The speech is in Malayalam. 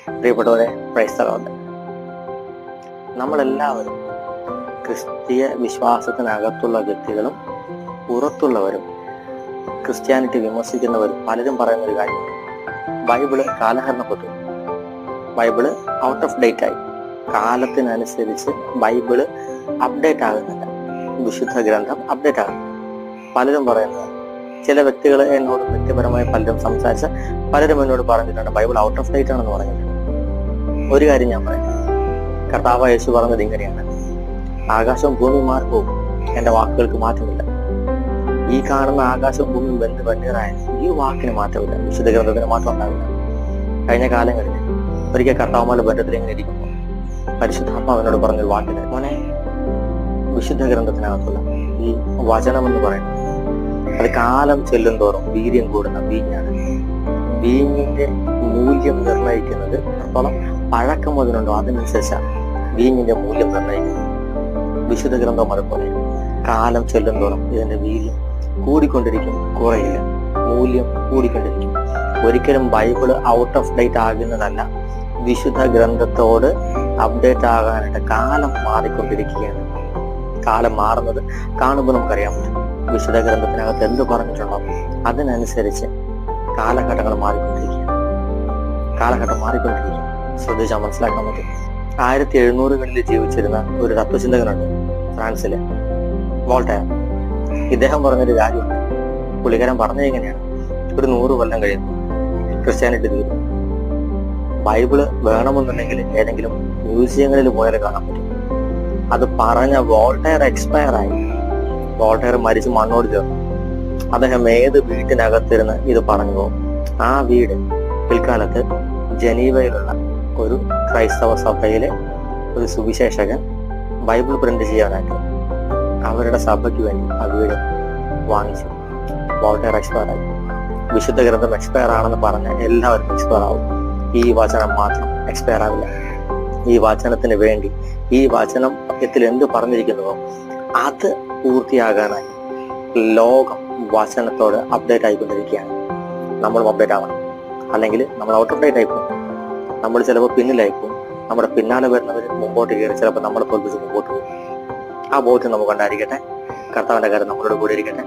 പ്രിയപ്പെട്ടവരെ, പ്രൈസ് ദി ലോർഡ്. നമ്മളെല്ലാവരും ക്രിസ്തീയ വിശ്വാസത്തിനകത്തുള്ള വ്യക്തികളും പുറത്തുള്ളവരും ക്രിസ്ത്യാനിറ്റി വിമർശിക്കുന്നവരും പലരും പറയുന്ന ഒരു കാര്യം, ബൈബിള് കാലഹരണപ്പെട്ടു, ബൈബിള് ഔട്ട് ഓഫ് ഡേറ്റ് ആയി, കാലത്തിനനുസരിച്ച് ബൈബിള് അപ്ഡേറ്റ് ആകുന്നില്ല, വിശുദ്ധ ഗ്രന്ഥം അപ്ഡേറ്റ് ആകുന്നില്ല. പലരും പറയുന്നത്, ചില വ്യക്തികൾ എന്നോട് വ്യക്തിപരമായി പലരും സംസാരിച്ച പലരും എന്നോട് പറഞ്ഞിട്ടുണ്ട് ബൈബിൾ ഔട്ട് ഓഫ് ഡേറ്റ് ആണെന്ന് പറഞ്ഞിട്ടുണ്ട്. ഒരു കാര്യം ഞാൻ പറയാം, കർത്താവ് യേശു പറഞ്ഞത് ഇങ്ങനെയാണ്: ആകാശവും ഭൂമിയും മാറിപ്പോകും, എൻ്റെ വാക്കുകൾക്ക് മാറ്റമില്ല. ഈ കാണുന്ന ആകാശവും ഭൂമിയും വെന്തുരായ ഈ വാക്കിന് മാറ്റമില്ല, വിശുദ്ധ ഗ്രന്ഥത്തിന് മാറ്റം ഉണ്ടാവില്ല. കഴിഞ്ഞ കാലങ്ങളിൽ ഒരിക്കൽ കർത്താവുമാരുടെ ബന്ധത്തിൽ ഇങ്ങനെ ഇരിക്കുമ്പോൾ പരിശുദ്ധാത്മാവിനോട് പറഞ്ഞൊരു വാക്കിന്, മോനെ, വിശുദ്ധ ഗ്രന്ഥത്തിനകത്തുള്ള ഈ വചനം എന്ന് പറയുന്നത് അത് കാലം ചെല്ലും തോറും വീര്യം കൂടുന്ന വീഞ്ഞാണ്. വീഞ്ഞിന്റെ മൂല്യം നിർണ്ണയിക്കുന്നത് എത്രത്തോളം പഴക്കം അതിനുണ്ടോ അതിനനുസരിച്ചാണ് വീഞ്ഞിന്റെ മൂല്യം നിർണ്ണയിക്കുന്നത്. വിശുദ്ധ ഗ്രന്ഥം അതുപോലെ കാലം ചെല്ലും തോറും ഇതിന്റെ വീര്യം കൂടിക്കൊണ്ടിരിക്കും, കുറയില്ല, മൂല്യം കൂടിക്കൊണ്ടിരിക്കും. ഒരിക്കലും ബൈബിള് ഔട്ട് ഓഫ് ഡേറ്റ് ആകുന്നതല്ല, വിശുദ്ധ ഗ്രന്ഥത്തോട് അപ്ഡേറ്റ് ആകാനായിട്ട് കാലം മാറിക്കൊണ്ടിരിക്കുകയാണ്. കാലം മാറുന്നത് കാണുമ്പോൾ നമുക്കറിയാൻ പറ്റും. വിശുദ്ധ ഗ്രന്ഥത്തിനകത്ത് എന്ത് പറഞ്ഞിട്ടുണ്ടോ അതിനനുസരിച്ച് കാലഘട്ടങ്ങൾ മാറിക്കൊണ്ടിരിക്കുകയാണ്. കാലഘട്ടം മാറിക്കൊണ്ടിരിക്കുക ശ്രദ്ധിച്ചാൽ മനസ്സിലാക്കാൻ പറ്റും. 1700-കളിൽ ജീവിച്ചിരുന്ന ഒരു തത്വചിന്തകനുണ്ട് ഫ്രാൻസിലെ, വോൾട്ടയർ. ഇദ്ദേഹം പറഞ്ഞൊരു കാര്യമുണ്ട്. പുള്ളിക്കാരൻ പറഞ്ഞത് എങ്ങനെയാണ്: ഒരു 100 കൊല്ലം കഴിയുന്നു ക്രിസ്ത്യാനിറ്റി തീരും. ബൈബിള് വേണമെന്നുണ്ടെങ്കിൽ ഏതെങ്കിലും മ്യൂസിയങ്ങളിൽ പോയാൽ കാണാൻ പറ്റും. അത് പറഞ്ഞ വോൾട്ടയർ എക്സ്പയർ ആയി. വോൾട്ടയർ മരിച്ച് മണ്ണോട് ചേർന്നു. അദ്ദേഹം ഏത് വീട്ടിനകത്തിരുന്ന് ഇത് പറഞ്ഞുവോ ആ വീട് പിൽക്കാലത്ത് ജനീവയിലുള്ള ഒരു ക്രൈസ്തവ സഭയിലെ ഒരു സുവിശേഷകൻ ബൈബിൾ പ്രിന്റ് ചെയ്യാനായിട്ട് അവരുടെ സഭയ്ക്ക് വേണ്ടി ആ വീട് വാങ്ങിച്ചു. വോൾട്ടയർ എക്സ്പയർ ആയി. വിശുദ്ധ ഗ്രന്ഥം എക്സ്പയർ ആണെന്ന് പറഞ്ഞ എല്ലാവരും എക്സ്പയർ ആവും. ഈ വചനം മാത്രം എക്സ്പയർ ആവില്ല. ഈ വചനത്തിന് വേണ്ടി, ഈ വചനത്തിൽ എന്ത് പറഞ്ഞിരിക്കുന്നുവോ അത് പൂർത്തിയാകാനായി ലോകം വചനത്തോട് അപ്ഡേറ്റ് ആയിക്കൊണ്ടിരിക്കുകയാണ്. നമ്മളും അപ്ഡേറ്റ് ആവണം, അല്ലെങ്കിൽ നമ്മൾ ഔട്ട് ഓഫ് ഡേറ്റ് ആയിപ്പോകും. നമ്മൾ ചിലപ്പോൾ പിന്നിലായിപ്പോകും. നമ്മുടെ പിന്നാലെ വരുന്നവർ മുമ്പോട്ട് കയറി ചിലപ്പോൾ നമ്മളെ തോൽപ്പിച്ച് മുമ്പോട്ട് പോകും. ആ ബോധ്യം നമുക്ക് ഉണ്ടായിരിക്കട്ടെ. കർത്താവിന്റെ കാര്യം നമ്മളോട് കൂടി ഇരിക്കട്ടെ.